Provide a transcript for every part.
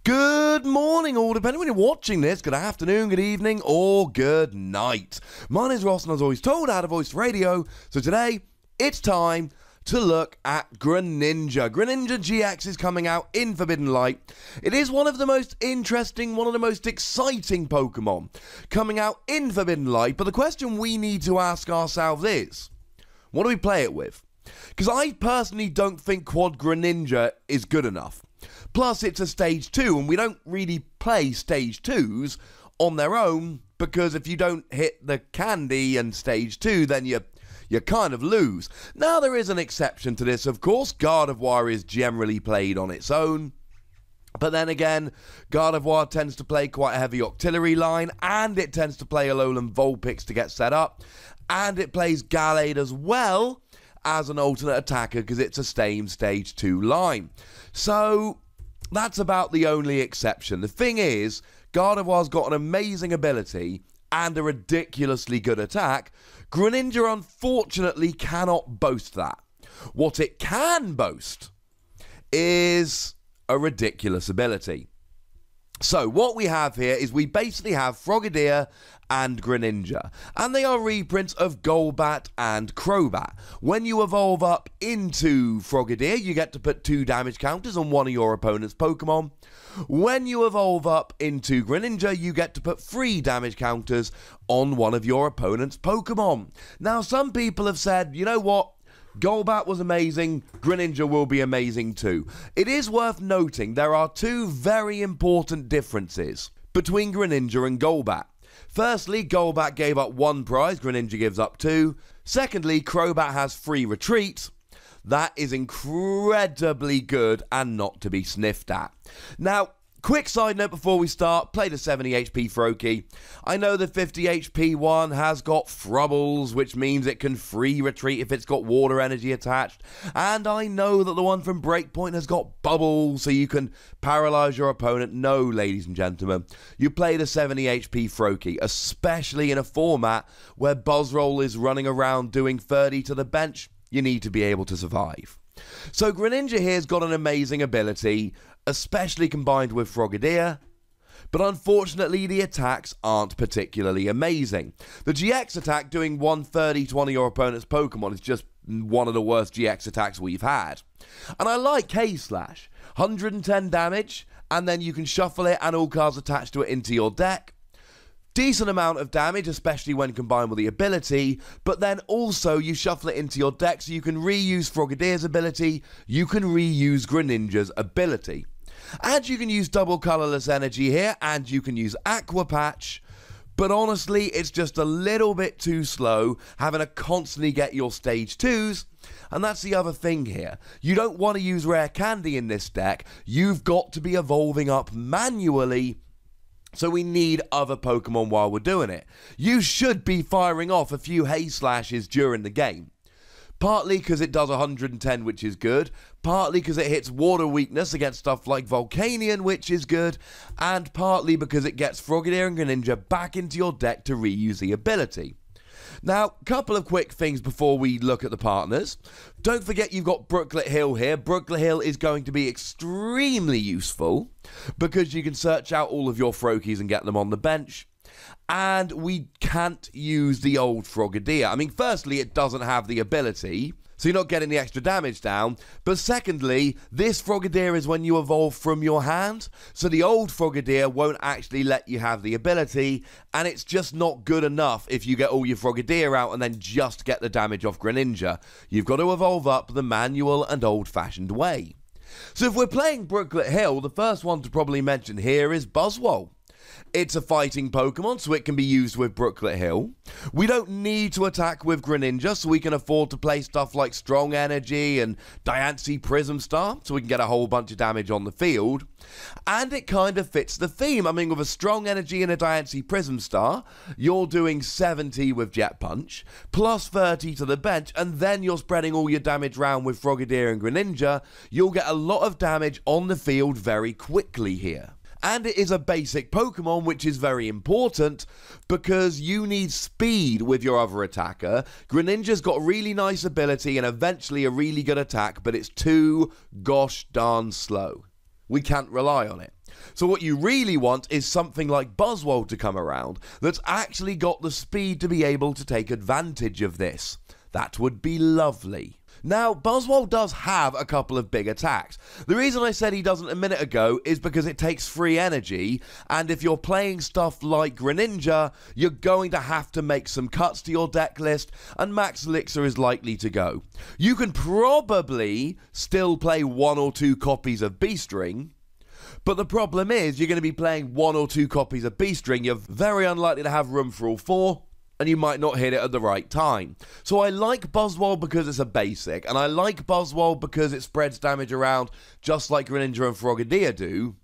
Good morning, all, depending when you're watching this. Good afternoon, good evening, or good night. My name's Ross, and as always told, out of voice radio. So today, it's time to look at Greninja. Greninja-GX is coming out in Forbidden Light. It is one of the most interesting, one of the most exciting Pokemon coming out in Forbidden Light. But the question we need to ask ourselves is, what do we play it with? Because I personally don't think Quad Greninja is good enough. Plus, it's a Stage 2, and we don't really play Stage 2s on their own, because if you don't hit the candy in Stage 2, then you kind of lose. Now, there is an exception to this, of course. Gardevoir is generally played on its own. But then again, Gardevoir tends to play quite a heavy Octillery line, and it tends to play Alolan Vulpix to get set up. And it plays Gallade as well as an alternate attacker, because it's a same Stage 2 line. So that's about the only exception. The thing is, Gardevoir's got an amazing ability and a ridiculously good attack. Greninja, unfortunately, cannot boast that. What it can boast is a ridiculous ability. So what we have here is we basically have Frogadier and Greninja, and they are reprints of Golbat and Crobat. When you evolve up into Frogadier, you get to put 2 damage counters on one of your opponent's Pokemon. When you evolve up into Greninja, you get to put 3 damage counters on one of your opponent's Pokemon. Now, some people have said, you know what? Golbat was amazing, Greninja will be amazing too. It is worth noting there are 2 very important differences between Greninja and Golbat. Firstly, Golbat gave up 1 prize, Greninja gives up 2. Secondly, Crobat has free retreat. That is incredibly good and not to be sniffed at. Now, quick side note before we start, play the 70 HP Froakie. I know the 50 HP one has got Frubbles, which means it can free retreat if it's got water energy attached. And I know that the one from Breakpoint has got Bubbles, so you can paralyze your opponent. No, ladies and gentlemen, you play the 70 HP Froakie, especially in a format where Buzzwole is running around doing 30 to the bench. You need to be able to survive. So Greninja here's got an amazing ability, especially combined with Frogadier, but unfortunately the attacks aren't particularly amazing. The GX attack doing 130 to one of your opponent's Pokemon is just one of the worst GX attacks we've had. And I like K-Slash, 110 damage, and then you can shuffle it and all cards attached to it into your deck. Decent amount of damage, especially when combined with the ability, but then also you shuffle it into your deck so you can reuse Frogadier's ability, you can reuse Greninja's ability. And you can use double colourless energy here, and you can use Aqua Patch, but honestly, it's just a little bit too slow, having to constantly get your Stage 2s, and that's the other thing here. You don't want to use Rare Candy in this deck, you've got to be evolving up manually, so we need other Pokemon while we're doing it. You should be firing off a few Hay Slashes during the game. Partly because it does 110, which is good. Partly because it hits water weakness against stuff like Volcanion, which is good. And partly because it gets Frogadier and Greninja back into your deck to reuse the ability. Now, a couple of quick things before we look at the partners. Don't forget you've got Brooklet Hill here. Brooklet Hill is going to be extremely useful because you can search out all of your Froakies and get them on the bench. And we can't use the old Frogadier. I mean, firstly, it doesn't have the ability, so you're not getting the extra damage down. But secondly, this Frogadier is when you evolve from your hand, so the old Frogadier won't actually let you have the ability, and it's just not good enough if you get all your Frogadier out and then just get the damage off Greninja. You've got to evolve up the manual and old-fashioned way. So if we're playing Brooklet Hill, the first one to probably mention here is Buzzwole. It's a fighting Pokemon, so it can be used with Brooklet Hill. We don't need to attack with Greninja, so we can afford to play stuff like Strong Energy and Diancie Prism Star, so we can get a whole bunch of damage on the field. And it kind of fits the theme. I mean, with a Strong Energy and a Diancie Prism Star, you're doing 70 with Jet Punch, plus 30 to the bench, and then you're spreading all your damage round with Frogadier and Greninja. You'll get a lot of damage on the field very quickly here. And it is a basic Pokemon, which is very important because you need speed with your other attacker. Greninja's got a really nice ability and eventually a really good attack, but it's too gosh darn slow. We can't rely on it. So what you really want is something like Buzzwole to come around that's actually got the speed to be able to take advantage of this. That would be lovely. Now, Buzzwole does have a couple of big attacks. The reason I said he doesn't a minute ago is because it takes free energy, and if you're playing stuff like Greninja, you're going to have to make some cuts to your deck list, and Max Elixir is likely to go. You can probably still play 1 or 2 copies of Beast Ring, but the problem is you're going to be playing 1 or 2 copies of Beast Ring. You're very unlikely to have room for all 4. And you might not hit it at the right time. So I like Buzzwole because it's a basic, and I like Buzzwole because it spreads damage around just like Greninja and Frogadier do.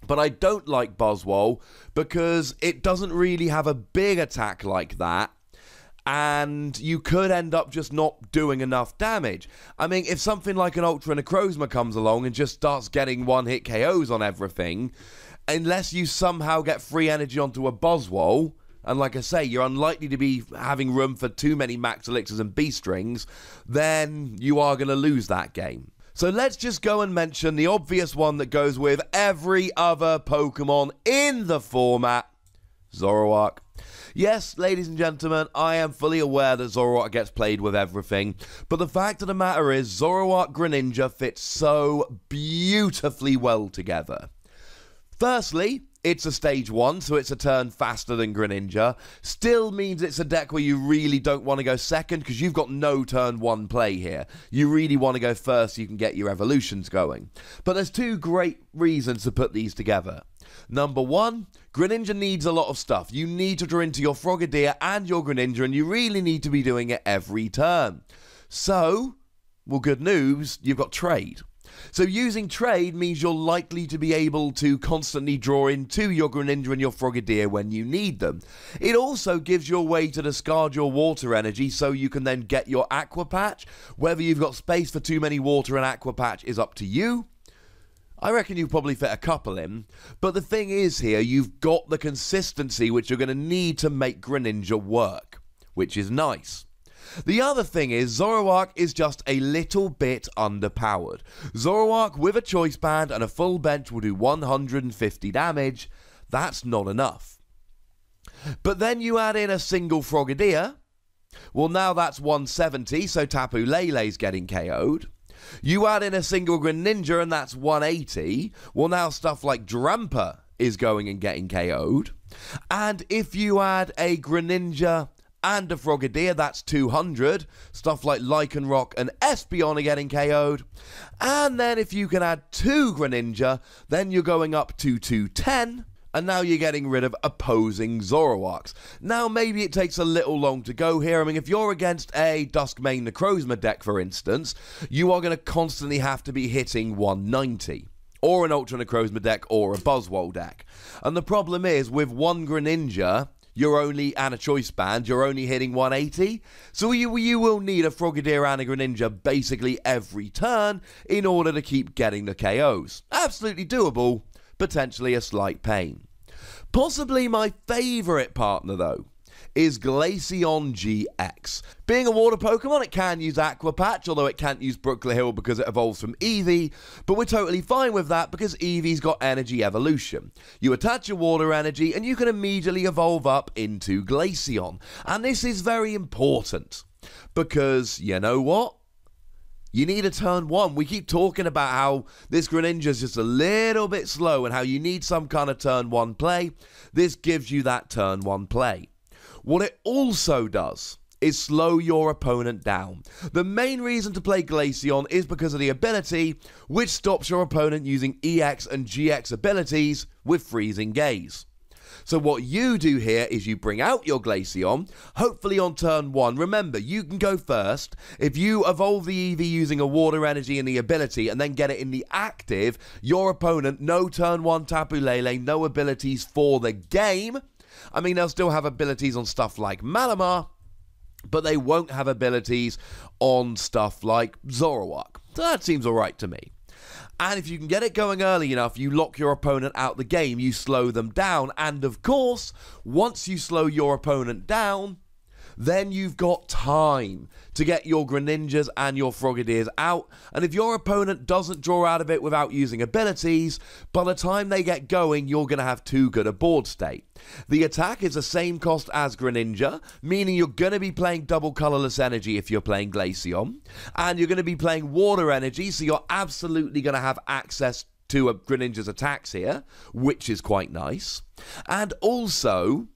But I don't like Buzzwole because it doesn't really have a big attack like that, and you could end up just not doing enough damage. I mean, if something like an Ultra Necrozma comes along and just starts getting one-hit KOs on everything, unless you somehow get free energy onto a Buzzwole, and like I say, you're unlikely to be having room for too many Max Elixirs and Beast Rings, then you are going to lose that game. So let's just go and mention the obvious one that goes with every other Pokemon in the format, Zoroark. Yes, ladies and gentlemen, I am fully aware that Zoroark gets played with everything, but the fact of the matter is Zoroark Greninja fits so beautifully well together. Firstly, it's a stage 1, so it's a turn faster than Greninja. Still means it's a deck where you really don't want to go second because you've got no turn 1 play here. You really want to go first so you can get your evolutions going. But there's 2 great reasons to put these together. Number 1, Greninja needs a lot of stuff. You need to draw into your Frogadier and your Greninja, and you really need to be doing it every turn. So, well, good news, you've got trade. So using trade means you're likely to be able to constantly draw into your Greninja and your Frogadier when you need them. It also gives you a way to discard your water energy so you can then get your Aqua Patch. Whether you've got space for too many water and Aqua Patch is up to you. I reckon you probably fit a couple in, but the thing is here, you've got the consistency which you're going to need to make Greninja work, which is nice. The other thing is, Zoroark is just a little bit underpowered. Zoroark with a choice band and a full bench will do 150 damage. That's not enough. But then you add in a single Frogadier. Well, now that's 170, so Tapu Lele's getting KO'd. You add in a single Greninja and that's 180. Well, now stuff like Drampa is going and getting KO'd. And if you add a Greninja and a Frogadier, that's 200. Stuff like Lycanroc and Espeon are getting KO'd. And then if you can add 2 Greninja, then you're going up to 210. And now you're getting rid of opposing Zoroarks. Now, maybe it takes a little long to go here. I mean, if you're against a Duskmane Necrozma deck, for instance, you are going to constantly have to be hitting 190. Or an Ultra Necrozma deck, or a Buzzwole deck. And the problem is, with one Greninja, and a choice band, you're only hitting 180. So you will need a Frogadier and a Greninja basically every turn in order to keep getting the KOs. Absolutely doable, potentially a slight pain. Possibly my favourite partner though is Glaceon-GX. Being a water Pokemon, it can use Aqua Patch, although it can't use Brooklet Hill because it evolves from Eevee, but we're totally fine with that because Eevee's got energy evolution. You attach your water energy and you can immediately evolve up into Glaceon. And this is very important because, you know what? You need a turn 1. We keep talking about how this Greninja is just a little bit slow and how you need some kind of turn 1 play. This gives you that turn 1 play. What it also does is slow your opponent down. The main reason to play Glaceon is because of the ability, which stops your opponent using EX and GX abilities with Freezing Gaze. So what you do here is you bring out your Glaceon, hopefully on turn 1. Remember, you can go first. If you evolve the Eevee using a water energy and the ability and then get it in the active, your opponent, no turn 1 Tapu Lele, no abilities for the game. I mean, they'll still have abilities on stuff like Malamar, but they won't have abilities on stuff like Zoroark. So that seems alright to me. And if you can get it going early enough, you lock your opponent out the game, you slow them down. And of course, once you slow your opponent down, then you've got time to get your Greninjas and your Frogadiers out, and if your opponent doesn't draw out of it without using abilities, by the time they get going, you're going to have too good a board state. The attack is the same cost as Greninja, meaning you're going to be playing double colorless energy if you're playing Glaceon, and you're going to be playing water energy, so you're absolutely going to have access to a Greninja's attacks here, which is quite nice. And also,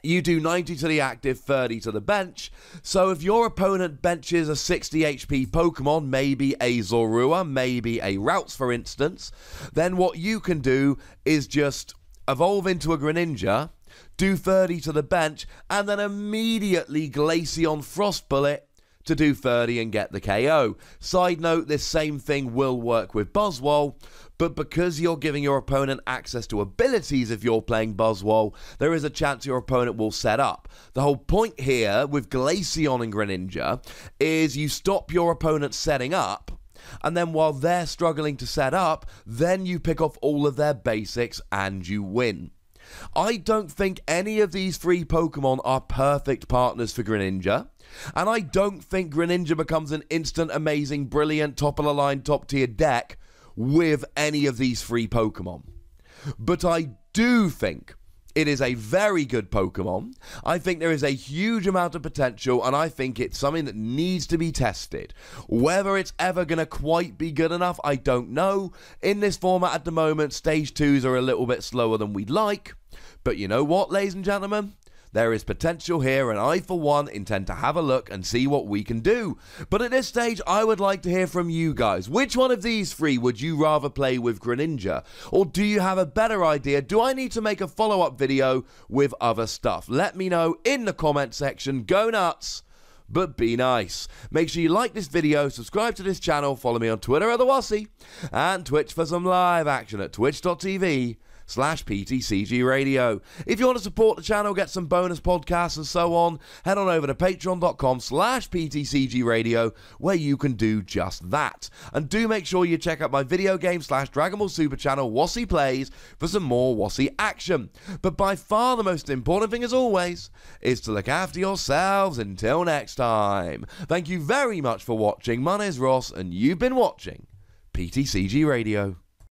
you do 90 to the active, 30 to the bench. So if your opponent benches a 60 HP Pokemon, maybe a Zorua, maybe a Routes for instance, then what you can do is just evolve into a Greninja, do 30 to the bench, and then immediately Glaceon Frost Bullet to do 30 and get the KO. Side note, this same thing will work with Buzzwole, but because you're giving your opponent access to abilities if you're playing Buzzwole, there is a chance your opponent will set up. The whole point here with Glaceon and Greninja is you stop your opponent setting up, and then while they're struggling to set up, then you pick off all of their basics and you win. I don't think any of these three Pokemon are perfect partners for Greninja, and I don't think Greninja becomes an instant, amazing, brilliant, top-of-the-line, top-tier deck with any of these three Pokemon. But I do think it is a very good Pokemon. I think there is a huge amount of potential, and I think it's something that needs to be tested. Whether it's ever going to quite be good enough, I don't know. In this format at the moment, Stage 2s are a little bit slower than we'd like. But you know what, ladies and gentlemen? There is potential here, and I, for one, intend to have a look and see what we can do. But at this stage, I would like to hear from you guys. Which one of these three would you rather play with Greninja? Or do you have a better idea? Do I need to make a follow-up video with other stuff? Let me know in the comment section. Go nuts, but be nice. Make sure you like this video, subscribe to this channel, follow me on Twitter at TheWossy, and Twitch for some live action at twitch.tv/PTCGRadio. If you want to support the channel, get some bonus podcasts and so on, head on over to patreon.com/PTCGRadio, where you can do just that. And do make sure you check out my video game /Dragon Ball Super channel, Wossy Plays, for some more Wossy action. But by far the most important thing, as always, is to look after yourselves until next time. Thank you very much for watching. My name is Ross, and you've been watching PTCG Radio.